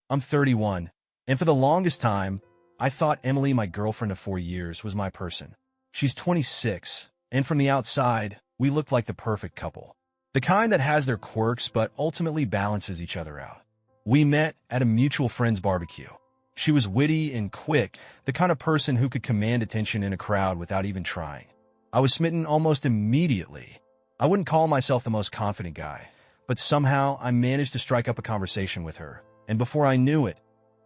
I'm 31, and for the longest time, I thought Emily, my girlfriend of 4 years, was my person. She's 26, and from the outside, we looked like the perfect couple. The kind that has their quirks but ultimately balances each other out. We met at a mutual friend's barbecue. She was witty and quick, the kind of person who could command attention in a crowd without even trying. I was smitten almost immediately. I wouldn't call myself the most confident guy, but somehow I managed to strike up a conversation with her, and before I knew it,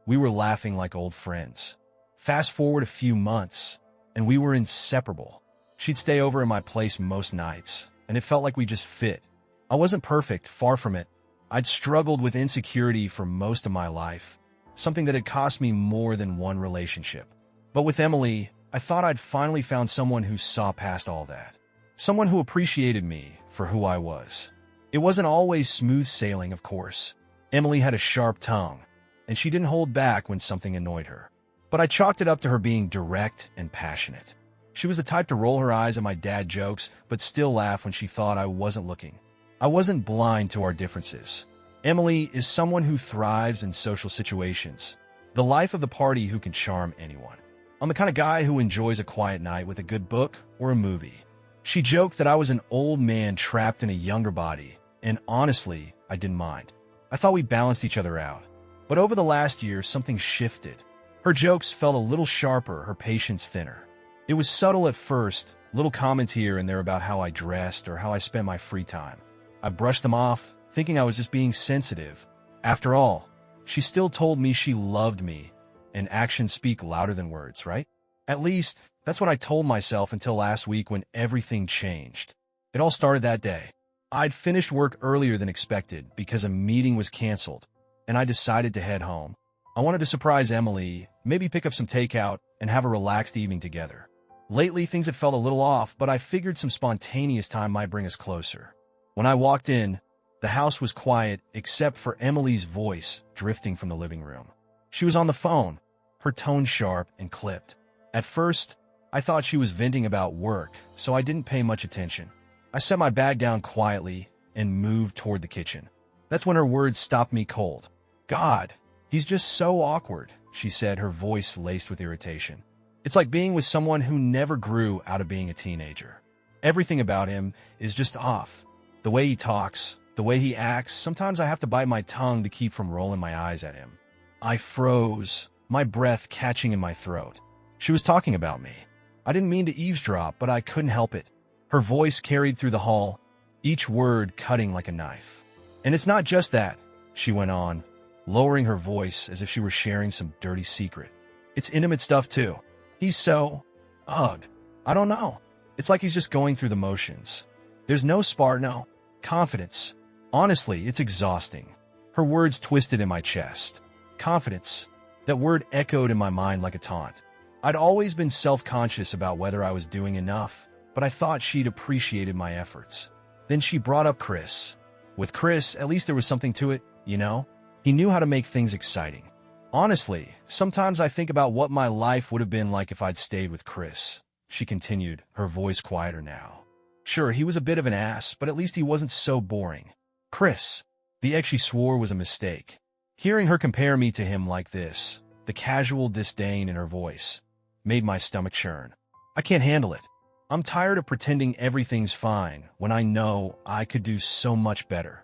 we were laughing like old friends. Fast forward a few months, and we were inseparable. She'd stay over at my place most nights, and it felt like we just fit. I wasn't perfect, far from it. I'd struggled with insecurity for most of my life, something that had cost me more than one relationship. But with Emily, I thought I'd finally found someone who saw past all that. Someone who appreciated me for who I was. It wasn't always smooth sailing, of course. Emily had a sharp tongue, and she didn't hold back when something annoyed her. But I chalked it up to her being direct and passionate. She was the type to roll her eyes at my dad jokes, but still laugh when she thought I wasn't looking. I wasn't blind to our differences. Emily is someone who thrives in social situations, the life of the party who can charm anyone. I'm the kind of guy who enjoys a quiet night with a good book or a movie. She joked that I was an old man trapped in a younger body, and honestly, I didn't mind. I thought we balanced each other out. But over the last year, something shifted. Her jokes felt a little sharper, her patience thinner. It was subtle at first, little comments here and there about how I dressed or how I spent my free time. I brushed them off, thinking I was just being sensitive. After all, she still told me she loved me, and actions speak louder than words, right? At least, that's what I told myself until last week when everything changed. It all started that day. I'd finished work earlier than expected because a meeting was canceled, and I decided to head home. I wanted to surprise Emily, maybe pick up some takeout, and have a relaxed evening together. Lately, things had felt a little off, but I figured some spontaneous time might bring us closer. When I walked in, the house was quiet except for Emily's voice drifting from the living room. She was on the phone, her tone sharp and clipped. At first, I thought she was venting about work, so I didn't pay much attention. I set my bag down quietly and moved toward the kitchen. That's when her words stopped me cold. "God, he's just so awkward," she said, her voice laced with irritation. "It's like being with someone who never grew out of being a teenager. Everything about him is just off. The way he talks, the way he acts, sometimes I have to bite my tongue to keep from rolling my eyes at him." I froze, my breath catching in my throat. She was talking about me. I didn't mean to eavesdrop, but I couldn't help it. Her voice carried through the hall, each word cutting like a knife. "And it's not just that," she went on, lowering her voice as if she were sharing some dirty secret. "It's intimate stuff, too. He's so... ugh. I don't know. It's like he's just going through the motions. There's no spark, no confidence. Honestly, it's exhausting." Her words twisted in my chest. Confidence. That word echoed in my mind like a taunt. I'd always been self-conscious about whether I was doing enough, but I thought she'd appreciated my efforts. Then she brought up Chris. With Chris, at least there was something to it, you know? He knew how to make things exciting. "Honestly, sometimes I think about what my life would have been like if I'd stayed with Chris," she continued, her voice quieter now. "Sure, he was a bit of an ass, but at least he wasn't so boring. Chris." The ex she swore was a mistake. Hearing her compare me to him like this, the casual disdain in her voice, made my stomach churn. I can't handle it. I'm tired of pretending everything's fine when I know I could do so much better,"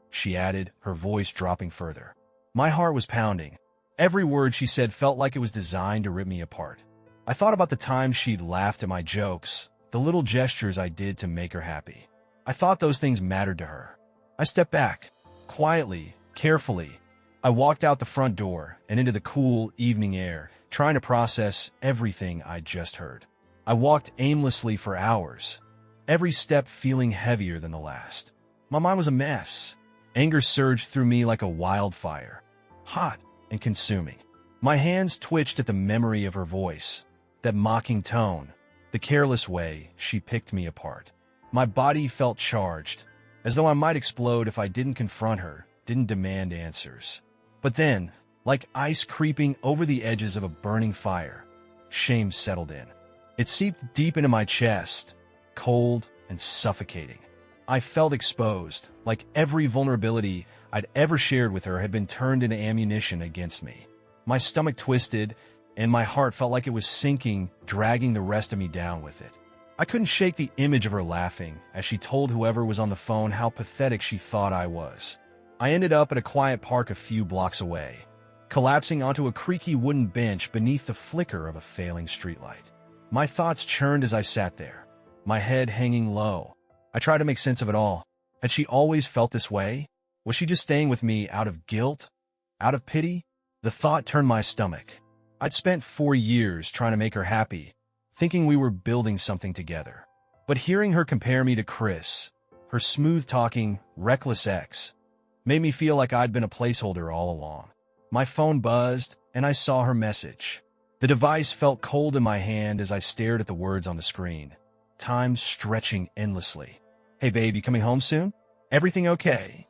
she added, her voice dropping further. My heart was pounding. Every word she said felt like it was designed to rip me apart. I thought about the times she'd laughed at my jokes, the little gestures I did to make her happy. I thought those things mattered to her. I stepped back, quietly, carefully. I walked out the front door and into the cool evening air, trying to process everything I'd just heard. I walked aimlessly for hours, every step feeling heavier than the last. My mind was a mess. Anger surged through me like a wildfire, hot and consuming. My hands twitched at the memory of her voice, that mocking tone, the careless way she picked me apart. My body felt charged, as though I might explode if I didn't confront her, didn't demand answers. But then, like ice creeping over the edges of a burning fire, shame settled in. It seeped deep into my chest, cold and suffocating. I felt exposed, like every vulnerability I'd ever shared with her had been turned into ammunition against me. My stomach twisted, and my heart felt like it was sinking, dragging the rest of me down with it. I couldn't shake the image of her laughing as she told whoever was on the phone how pathetic she thought I was. I ended up at a quiet park a few blocks away, collapsing onto a creaky wooden bench beneath the flicker of a failing streetlight. My thoughts churned as I sat there, my head hanging low. I tried to make sense of it all. Had she always felt this way? Was she just staying with me out of guilt? Out of pity? The thought turned my stomach. I'd spent 4 years trying to make her happy, thinking we were building something together. But hearing her compare me to Chris, her smooth-talking, reckless ex, made me feel like I'd been a placeholder all along. My phone buzzed, and I saw her message. The device felt cold in my hand as I stared at the words on the screen, time stretching endlessly. "Hey babe, you coming home soon? Everything okay?"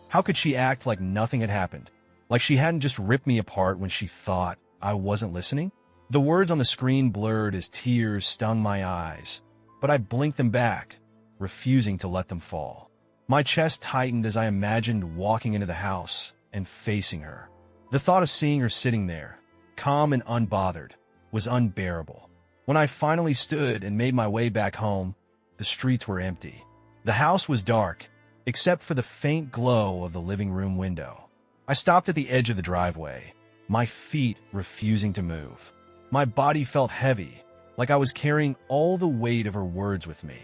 How could she act like nothing had happened? Like she hadn't just ripped me apart when she thought I wasn't listening? The words on the screen blurred as tears stung my eyes, but I blinked them back, refusing to let them fall. My chest tightened as I imagined walking into the house and facing her. The thought of seeing her sitting there, calm and unbothered, was unbearable. When I finally stood and made my way back home, the streets were empty. The house was dark, except for the faint glow of the living room window. I stopped at the edge of the driveway, my feet refusing to move. My body felt heavy, like I was carrying all the weight of her words with me.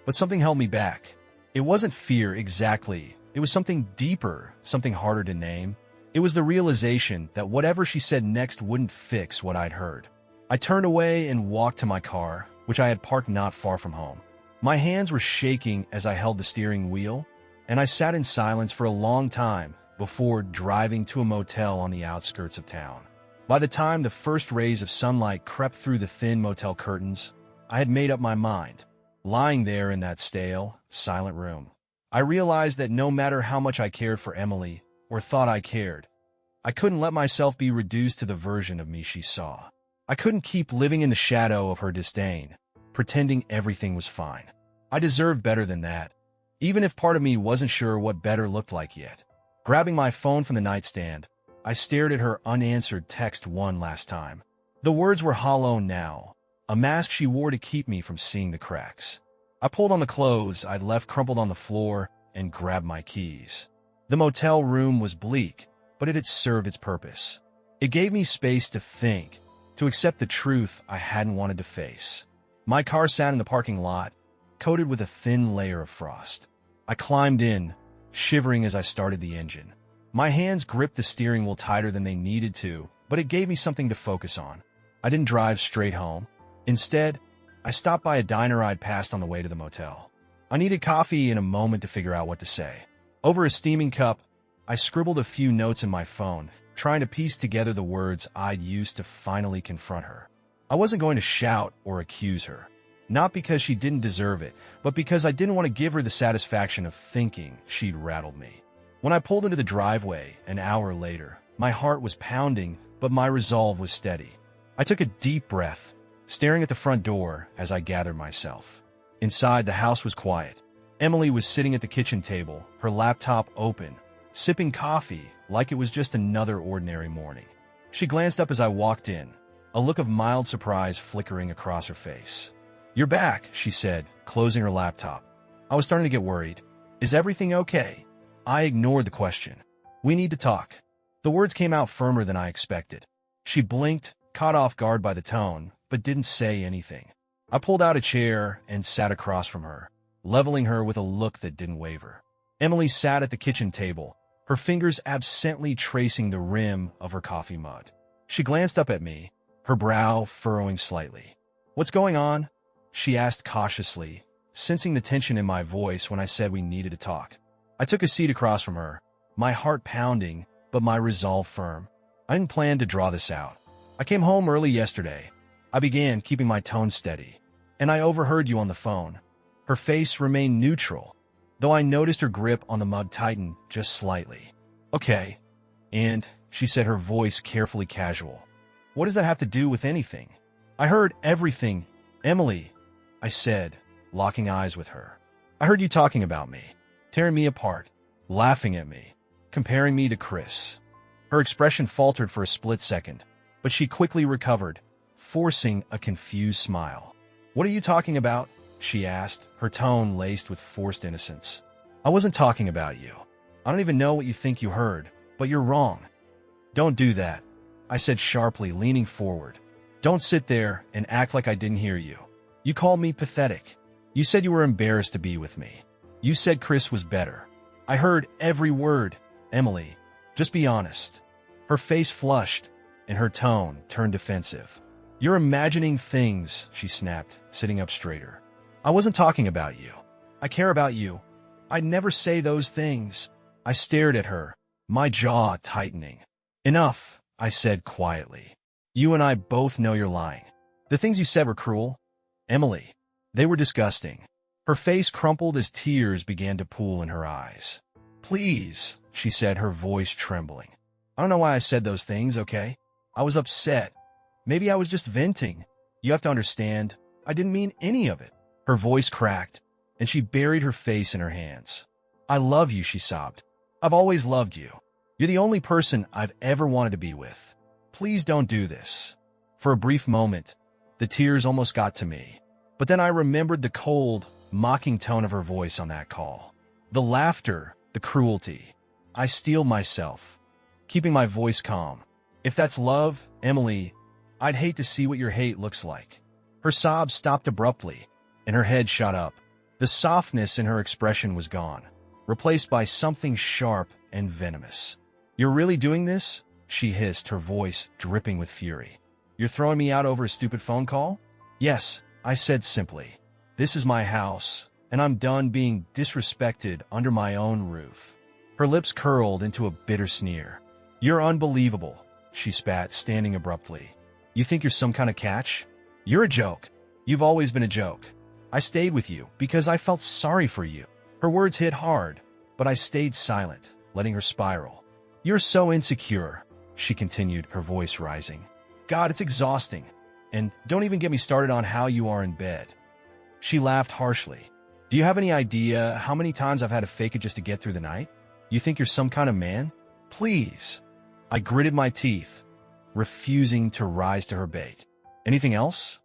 But something held me back. It wasn't fear exactly. It was something deeper, something harder to name. It was the realization that whatever she said next wouldn't fix what I'd heard. I turned away and walked to my car, which I had parked not far from home. My hands were shaking as I held the steering wheel, and I sat in silence for a long time before driving to a motel on the outskirts of town. By the time the first rays of sunlight crept through the thin motel curtains, I had made up my mind. Lying there in that stale, silent room, I realized that no matter how much I cared for Emily, or thought I cared, I couldn't let myself be reduced to the version of me she saw. I couldn't keep living in the shadow of her disdain, pretending everything was fine. I deserved better than that, even if part of me wasn't sure what better looked like yet. Grabbing my phone from the nightstand, I stared at her unanswered text one last time. The words were hollow now, a mask she wore to keep me from seeing the cracks. I pulled on the clothes I'd left crumpled on the floor and grabbed my keys. The motel room was bleak, but it had served its purpose. It gave me space to think, to accept the truth I hadn't wanted to face. My car sat in the parking lot, coated with a thin layer of frost. I climbed in, shivering as I started the engine. My hands gripped the steering wheel tighter than they needed to, but it gave me something to focus on. I didn't drive straight home. Instead, I stopped by a diner I'd passed on the way to the motel. I needed coffee and a moment to figure out what to say. Over a steaming cup, I scribbled a few notes in my phone, trying to piece together the words I'd used to finally confront her. I wasn't going to shout or accuse her. Not because she didn't deserve it, but because I didn't want to give her the satisfaction of thinking she'd rattled me. When I pulled into the driveway an hour later, my heart was pounding, but my resolve was steady. I took a deep breath, staring at the front door as I gathered myself. Inside, the house was quiet. Emily was sitting at the kitchen table, her laptop open, sipping coffee like it was just another ordinary morning. She glanced up as I walked in, a look of mild surprise flickering across her face. "You're back," she said, closing her laptop. I was starting to get worried. "Is everything okay?" I ignored the question. "We need to talk." The words came out firmer than I expected. She blinked, caught off guard by the tone, but didn't say anything. I pulled out a chair and sat across from her, leveling her with a look that didn't waver. Emily sat at the kitchen table, her fingers absently tracing the rim of her coffee mug. She glanced up at me, her brow furrowing slightly. "What's going on?" she asked cautiously, sensing the tension in my voice when I said we needed to talk. I took a seat across from her, my heart pounding, but my resolve firm. I didn't plan to draw this out. "I came home early yesterday," I began, keeping my tone steady, "and I overheard you on the phone." Her face remained neutral, though I noticed her grip on the mug tighten just slightly. "Okay, and," she said, her voice carefully casual, "what does that have to do with anything?" "I heard everything, Emily," I said, locking eyes with her. "I heard you talking about me, tearing me apart, laughing at me, comparing me to Chris. Her expression faltered for a split second, but she quickly recovered, forcing a confused smile. "What are you talking about?" she asked, her tone laced with forced innocence. "I wasn't talking about you. I don't even know what you think you heard, but you're wrong." "Don't do that," I said sharply, leaning forward. "Don't sit there and act like I didn't hear you. You called me pathetic. You said you were embarrassed to be with me. You said Chris was better. I heard every word, Emily. Just be honest." Her face flushed, and her tone turned defensive. "You're imagining things," she snapped, sitting up straighter. "I wasn't talking about you. I care about you. I'd never say those things." I stared at her, my jaw tightening. "Enough," I said quietly. "You and I both know you're lying. The things you said were cruel, Emily. They were disgusting." Her face crumpled as tears began to pool in her eyes. "Please," she said, her voice trembling. "I don't know why I said those things, okay? I was upset. Maybe I was just venting. You have to understand, I didn't mean any of it." Her voice cracked, and she buried her face in her hands. "I love you," she sobbed. "I've always loved you. You're the only person I've ever wanted to be with. Please don't do this." For a brief moment, the tears almost got to me. But then I remembered the cold, mocking tone of her voice on that call. The laughter, the cruelty. I steeled myself, keeping my voice calm. "If that's love, Emily, I'd hate to see what your hate looks like." Her sobs stopped abruptly, and her head shot up. The softness in her expression was gone, replaced by something sharp and venomous. "You're really doing this?" she hissed, her voice dripping with fury. "You're throwing me out over a stupid phone call?" "Yes," I said simply. "This is my house, and I'm done being disrespected under my own roof." Her lips curled into a bitter sneer. "You're unbelievable," she spat, standing abruptly. "You think you're some kind of catch? You're a joke. You've always been a joke. I stayed with you because I felt sorry for you." Her words hit hard, but I stayed silent, letting her spiral. "You're so insecure," she continued, her voice rising. "God, it's exhausting. And don't even get me started on how you are in bed." She laughed harshly. "Do you have any idea how many times I've had to fake it just to get through the night? You think you're some kind of man? Please." I gritted my teeth, refusing to rise to her bait. "Anything else?"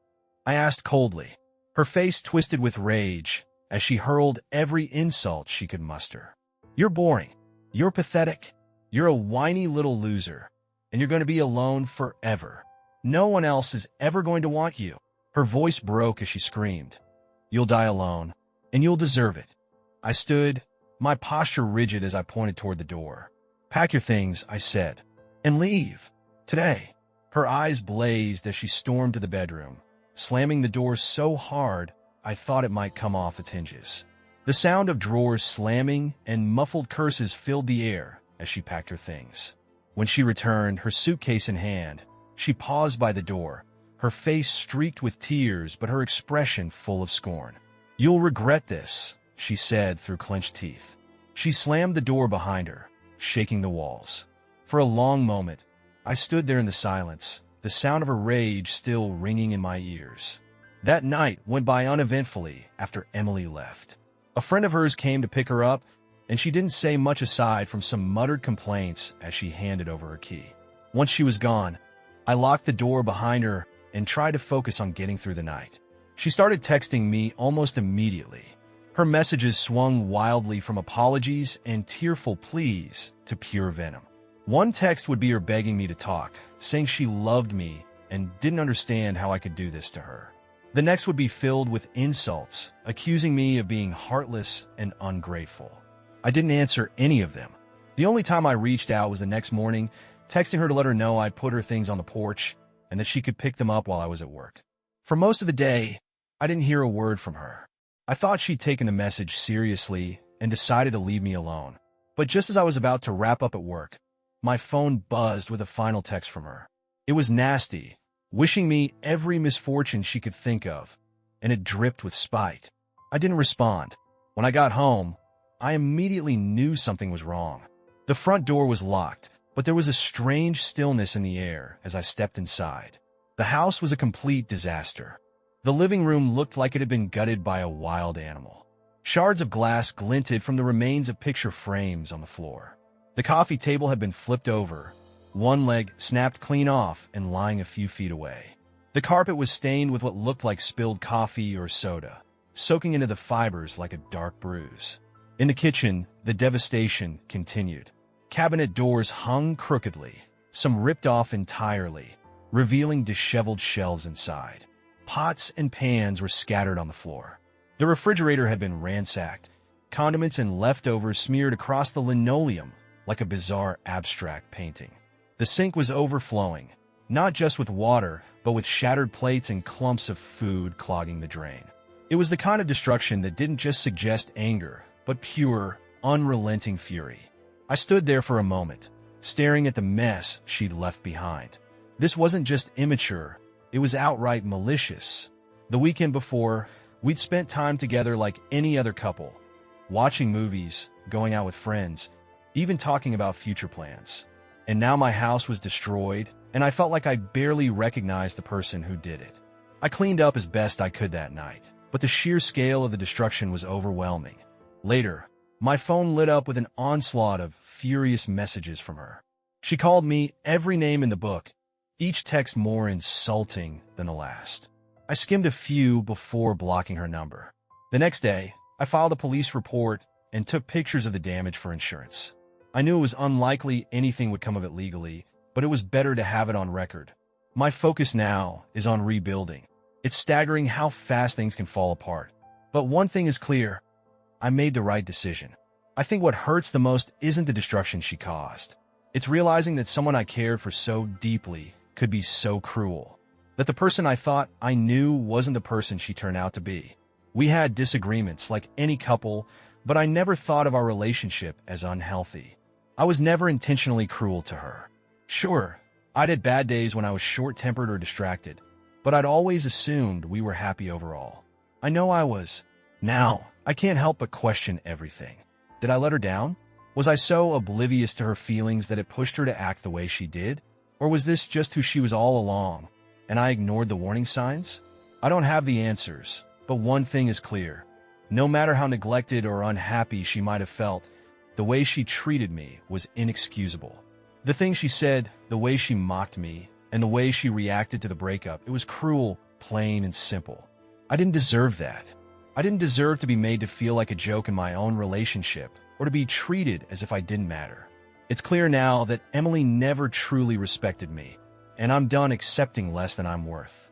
I asked coldly. Her face twisted with rage as she hurled every insult she could muster. "You're boring. You're pathetic. You're a whiny little loser. And you're going to be alone forever. No one else is ever going to want you." Her voice broke as she screamed. "You'll die alone, and you'll deserve it." I stood, my posture rigid as I pointed toward the door. "Pack your things," I said, "and leave. Today." Her eyes blazed as she stormed to the bedroom, slamming the door so hard I thought it might come off its hinges. The sound of drawers slamming and muffled curses filled the air as she packed her things. When she returned, her suitcase in hand, she paused by the door, her face streaked with tears but her expression full of scorn. "You'll regret this," she said through clenched teeth. She slammed the door behind her, shaking the walls. For a long moment, I stood there in the silence, the sound of her rage still ringing in my ears. That night went by uneventfully after Emily left. A friend of hers came to pick her up, and she didn't say much aside from some muttered complaints as she handed over her key. Once she was gone, I locked the door behind her and tried to focus on getting through the night. She started texting me almost immediately. Her messages swung wildly from apologies and tearful pleas to pure venom. One text would be her begging me to talk, saying she loved me and didn't understand how I could do this to her. The next would be filled with insults, accusing me of being heartless and ungrateful. I didn't answer any of them. The only time I reached out was the next morning, texting her to let her know I'd put her things on the porch and that she could pick them up while I was at work. For most of the day, I didn't hear a word from her. I thought she'd taken the message seriously and decided to leave me alone. But just as I was about to wrap up at work, my phone buzzed with a final text from her. It was nasty, wishing me every misfortune she could think of, and it dripped with spite. I didn't respond. When I got home, I immediately knew something was wrong. The front door was locked, but there was a strange stillness in the air as I stepped inside. The house was a complete disaster. The living room looked like it had been gutted by a wild animal. Shards of glass glinted from the remains of picture frames on the floor. The coffee table had been flipped over, one leg snapped clean off and lying a few feet away. The carpet was stained with what looked like spilled coffee or soda, soaking into the fibers like a dark bruise. In the kitchen, the devastation continued. Cabinet doors hung crookedly, some ripped off entirely, revealing disheveled shelves inside. Pots and pans were scattered on the floor. The refrigerator had been ransacked, condiments and leftovers smeared across the linoleum like a bizarre abstract painting. The sink was overflowing, not just with water, but with shattered plates and clumps of food clogging the drain. It was the kind of destruction that didn't just suggest anger, but pure, unrelenting fury. I stood there for a moment, staring at the mess she'd left behind. This wasn't just immature, it was outright malicious. The weekend before, we'd spent time together like any other couple, watching movies, going out with friends, even talking about future plans. And now my house was destroyed, and I felt like I barely recognized the person who did it. I cleaned up as best I could that night, but the sheer scale of the destruction was overwhelming. Later, my phone lit up with an onslaught of furious messages from her. She called me every name in the book, each text more insulting than the last. I skimmed a few before blocking her number. The next day, I filed a police report and took pictures of the damage for insurance. I knew it was unlikely anything would come of it legally, but it was better to have it on record. My focus now is on rebuilding. It's staggering how fast things can fall apart. But one thing is clear. I made the right decision. I think what hurts the most isn't the destruction she caused. It's realizing that someone I cared for so deeply could be so cruel. That the person I thought I knew wasn't the person she turned out to be. We had disagreements like any couple, but I never thought of our relationship as unhealthy. I was never intentionally cruel to her. Sure, I'd had bad days when I was short-tempered or distracted, but I'd always assumed we were happy overall. I know I was. Now, I can't help but question everything. Did I let her down? Was I so oblivious to her feelings that it pushed her to act the way she did? Or was this just who she was all along, and I ignored the warning signs? I don't have the answers, but one thing is clear. No matter how neglected or unhappy she might have felt, the way she treated me was inexcusable. The things she said, the way she mocked me, and the way she reacted to the breakup, it was cruel, plain and simple. I didn't deserve that. I didn't deserve to be made to feel like a joke in my own relationship, or to be treated as if I didn't matter. It's clear now that Emily never truly respected me, and I'm done accepting less than I'm worth.